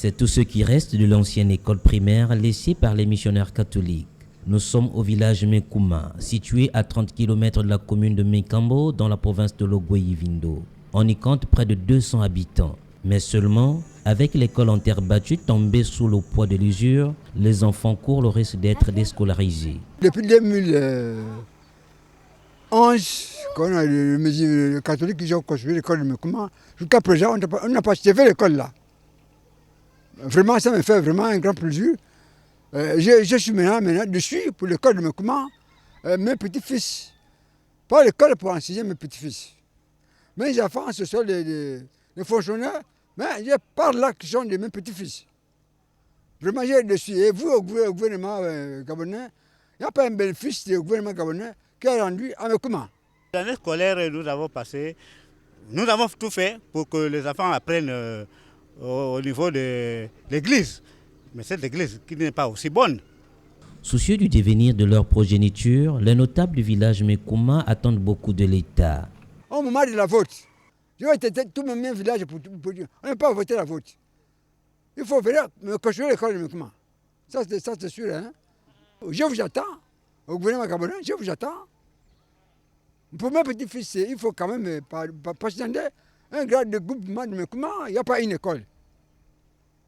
C'est tout ce qui reste de l'ancienne école primaire laissée par les missionnaires catholiques. Nous sommes au village Mekouma, situé à 30 km de la commune de Mekambo, dans la province de Logwe-Yivindo. On y compte près de 200 habitants. Mais seulement, avec l'école en terre battue tombée sous le poids de l'usure, les enfants courent le risque d'être déscolarisés. Depuis 2011, quand on a les catholiques qui ont construit l'école de Mekouma, jusqu'à présent, on n'a pas achevé l'école là. Vraiment, ça me fait vraiment un grand plaisir. Je suis maintenant dessus pour l'école de Mekouma, mes petits-fils. Pas l'école pour enseigner mes petits-fils. Mes enfants, ce sont les fonctionnaires, mais je parle là qui sont de mes petits-fils. Vraiment, je suis dessus. Et vous, au gouvernement gabonais, il n'y a pas un bénéfice du gouvernement gabonais qui a rendu à Mekouma. L'année scolaire, nous avons tout fait pour que les enfants apprennent au niveau de l'église. Mais cette église qui n'est pas aussi bonne. Soucieux du devenir de leur progéniture, les notables du village Mekouma attendent beaucoup de l'État. Au moment de la vote, je vais têter tout mon village pour dire on n'a pas voté la vote. Il faut venir me construire l'école de Mekouma. Ça c'est sûr. Hein? Je vous attends. Au gouvernement gabonais, je vous attends. Pour mes petits-fils, il faut quand même patienter un grade de groupement de Mekouma, il n'y a pas une école.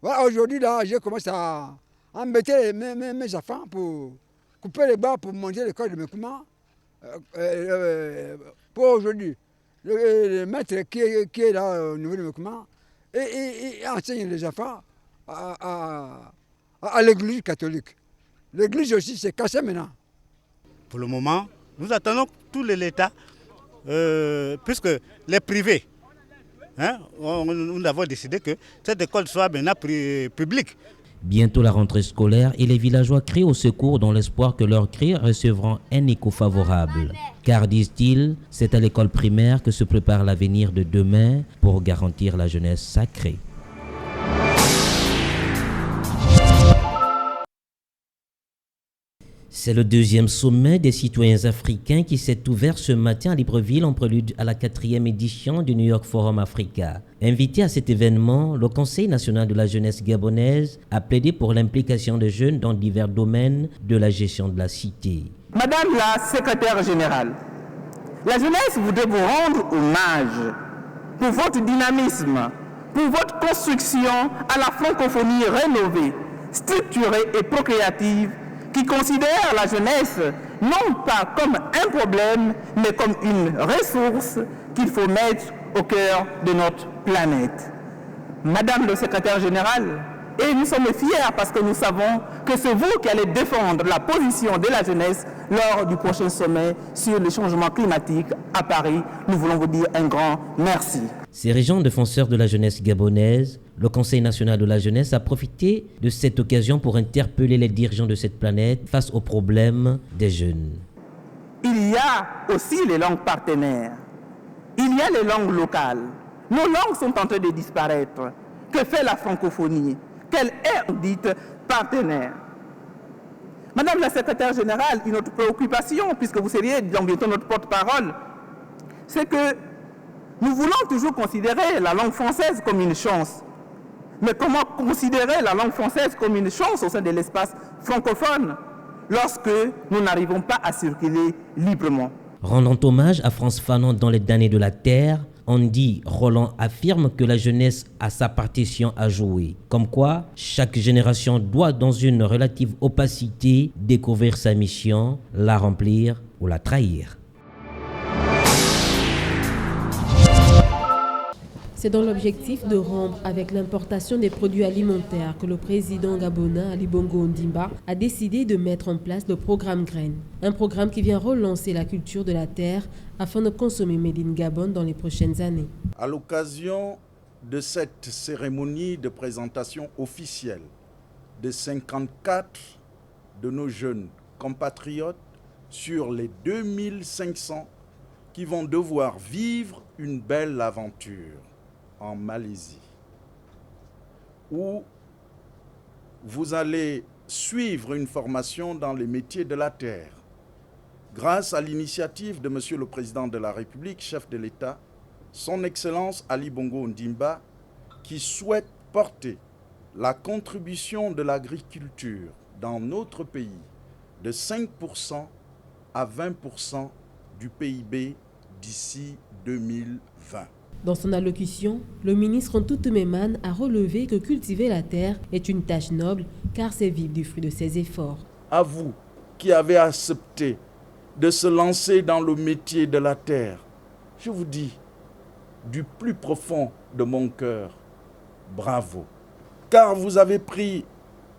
Voilà, aujourd'hui, là, je commence à embêter mes enfants pour couper les bas pour monter l'école de Mekouma. Pour aujourd'hui, le maître qui est là au niveau de Mekouma, et enseigne les enfants à l'église catholique. L'église aussi, c'est cassé maintenant. Pour le moment, nous attendons tout l'État, puisque les privés, nous avons décidé que cette école soit maintenant publique. Bientôt la rentrée scolaire et les villageois crient au secours dans l'espoir que leurs cris recevront un écho favorable. Car, disent-ils, c'est à l'école primaire que se prépare l'avenir de demain pour garantir la jeunesse sacrée. C'est le deuxième sommet des citoyens africains qui s'est ouvert ce matin à Libreville en prélude à la 4e édition du New York Forum Africa. Invité à cet événement, le Conseil national de la jeunesse gabonaise a plaidé pour l'implication des jeunes dans divers domaines de la gestion de la cité. Madame la secrétaire générale, la jeunesse voudrait vous rendre hommage pour votre dynamisme, pour votre construction à la francophonie rénovée, structurée et procréative, qui considère la jeunesse non pas comme un problème, mais comme une ressource qu'il faut mettre au cœur de notre planète. Madame le secrétaire général, et nous sommes fiers parce que nous savons que c'est vous qui allez défendre la position de la jeunesse lors du prochain sommet sur le changement climatique à Paris. Nous voulons vous dire un grand merci. Ces régions défenseurs de la jeunesse gabonaise, le Conseil national de la jeunesse a profité de cette occasion pour interpeller les dirigeants de cette planète face aux problèmes des jeunes. Il y a aussi les langues partenaires. Il y a les langues locales. Nos langues sont en train de disparaître. Que fait la francophonie? Quelle est dite partenaire? Madame la secrétaire générale, une autre préoccupation, puisque vous seriez bientôt notre porte-parole, c'est que nous voulons toujours considérer la langue française comme une chance. Mais comment considérer la langue française comme une chance au sein de l'espace francophone lorsque nous n'arrivons pas à circuler librement? Rendant hommage à Frantz Fanon dans Les damnés de la terre, Andy Roland affirme que la jeunesse a sa partition à jouer. Comme quoi, chaque génération doit, dans une relative opacité, découvrir sa mission, la remplir ou la trahir. C'est dans l'objectif de rompre avec l'importation des produits alimentaires que le président gabonais Ali Bongo Ondimba a décidé de mettre en place le programme Graines. Un programme qui vient relancer la culture de la terre afin de consommer Made in Gabon dans les prochaines années. À l'occasion de cette cérémonie de présentation officielle de 54 de nos jeunes compatriotes sur les 2500 qui vont devoir vivre une belle aventure en Malaisie, où vous allez suivre une formation dans les métiers de la terre, grâce à l'initiative de Monsieur le Président de la République, chef de l'État, Son Excellence Ali Bongo Ondimba, qui souhaite porter la contribution de l'agriculture dans notre pays de 5% à 20% du PIB d'ici 2020. Dans son allocution, le ministre Ntutu Memane a relevé que cultiver la terre est une tâche noble car c'est vivre du fruit de ses efforts. À vous qui avez accepté de se lancer dans le métier de la terre, je vous dis du plus profond de mon cœur, bravo, car vous avez pris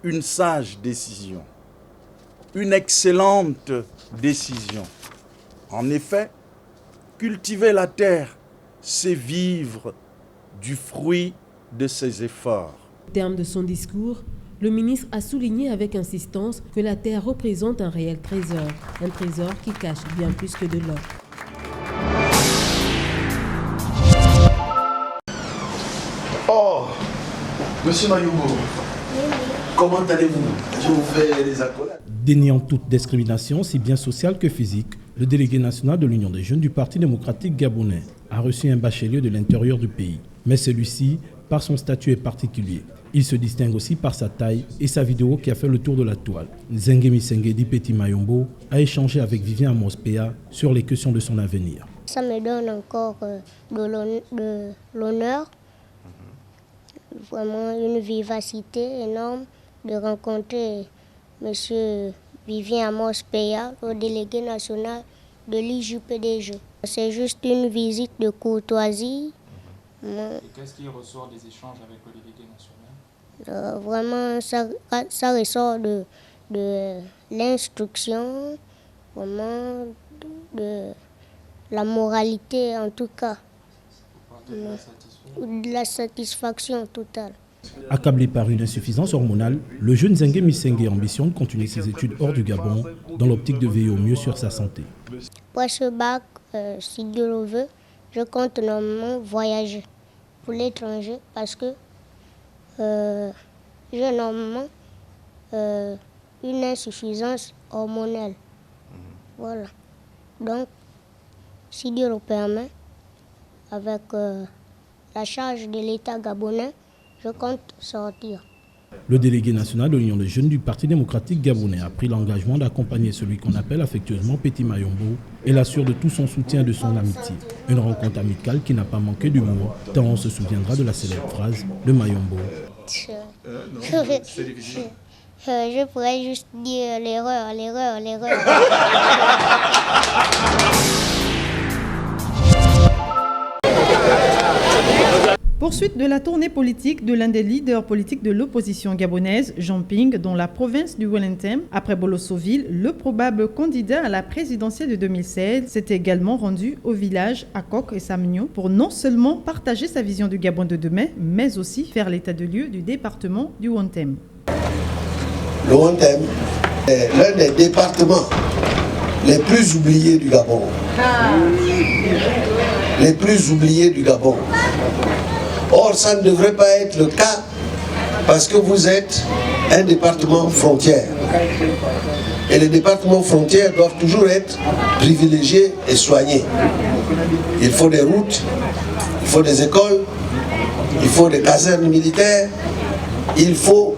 une sage décision, une excellente décision. En effet, cultiver la terre, c'est vivre du fruit de ses efforts. Au terme de son discours, le ministre a souligné avec insistance que la terre représente un réel trésor, un trésor qui cache bien plus que de l'or. Oh, Monsieur Mayombo, comment allez-vous? Je vous fais les accolades. Déniant toute discrimination, si bien sociale que physique, le délégué national de l'Union des jeunes du Parti démocratique gabonais a reçu un bachelier de l'intérieur du pays. Mais celui-ci, par son statut, est particulier. Il se distingue aussi par sa taille et sa vidéo qui a fait le tour de la toile. Nzengue Misenge dit Petit Mayombo a échangé avec Vivien Amos Péa sur les questions de son avenir. Ça me donne encore de l'honneur, vraiment une vivacité énorme de rencontrer M. Vivien Amos Péa, le délégué national de l'IJPDG. C'est juste une visite de courtoisie. Et qu'est-ce qui ressort des échanges avec le délégué national? Vraiment, ça ressort de l'instruction, vraiment de la moralité en tout cas, de la satisfaction totale. Accablé par une insuffisance hormonale, le jeune Nzengue Misenge ambitionne de continuer ses études hors du Gabon dans l'optique de veiller au mieux sur sa santé. Après ce bac, si Dieu le veut, je compte normalement voyager pour l'étranger parce que j'ai normalement une insuffisance hormonale. Voilà. Donc, si Dieu le permet, avec la charge de l'État gabonais, je compte sortir. Le délégué national de l'Union des jeunes du Parti démocratique gabonais a pris l'engagement d'accompagner celui qu'on appelle affectueusement Petit Mayombo et l'assure de tout son soutien et de son amitié. Une rencontre amicale qui n'a pas manqué d'humour, tant on se souviendra de la célèbre phrase de Mayombo. Je pourrais juste dire l'erreur. Poursuite de la tournée politique de l'un des leaders politiques de l'opposition gabonaise, Jean Ping, dans la province du Wellington. Après Bolossoville, le probable candidat à la présidentielle de 2016 s'est également rendu au village Akok et Samigno pour non seulement partager sa vision du Gabon de demain, mais aussi faire l'état de lieu du département du Wontem. Le Wontem est l'un des départements les plus oubliés du Gabon. Les plus oubliés du Gabon. Or, ça ne devrait pas être le cas parce que vous êtes un département frontière. Et les départements frontières doivent toujours être privilégiés et soignés. Il faut des routes, il faut des écoles, il faut des casernes militaires, il faut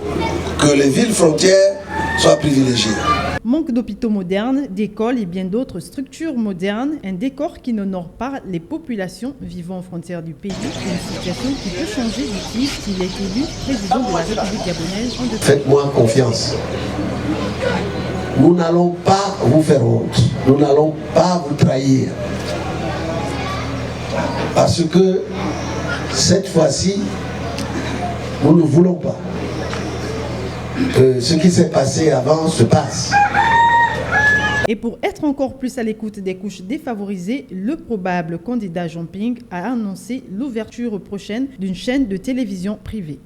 que les villes frontières soient privilégiées. Manque d'hôpitaux modernes, d'écoles et bien d'autres structures modernes, un décor qui n'honore pas les populations vivant aux frontières du pays, une situation qui peut changer dit-il s'il est élu président de la République gabonaise en 2020. Faites-moi confiance. Nous n'allons pas vous faire honte, nous n'allons pas vous trahir. Parce que cette fois-ci, nous ne voulons pas que ce qui s'est passé avant se passe. Et pour être encore plus à l'écoute des couches défavorisées, le probable candidat Jean-Ping a annoncé l'ouverture prochaine d'une chaîne de télévision privée.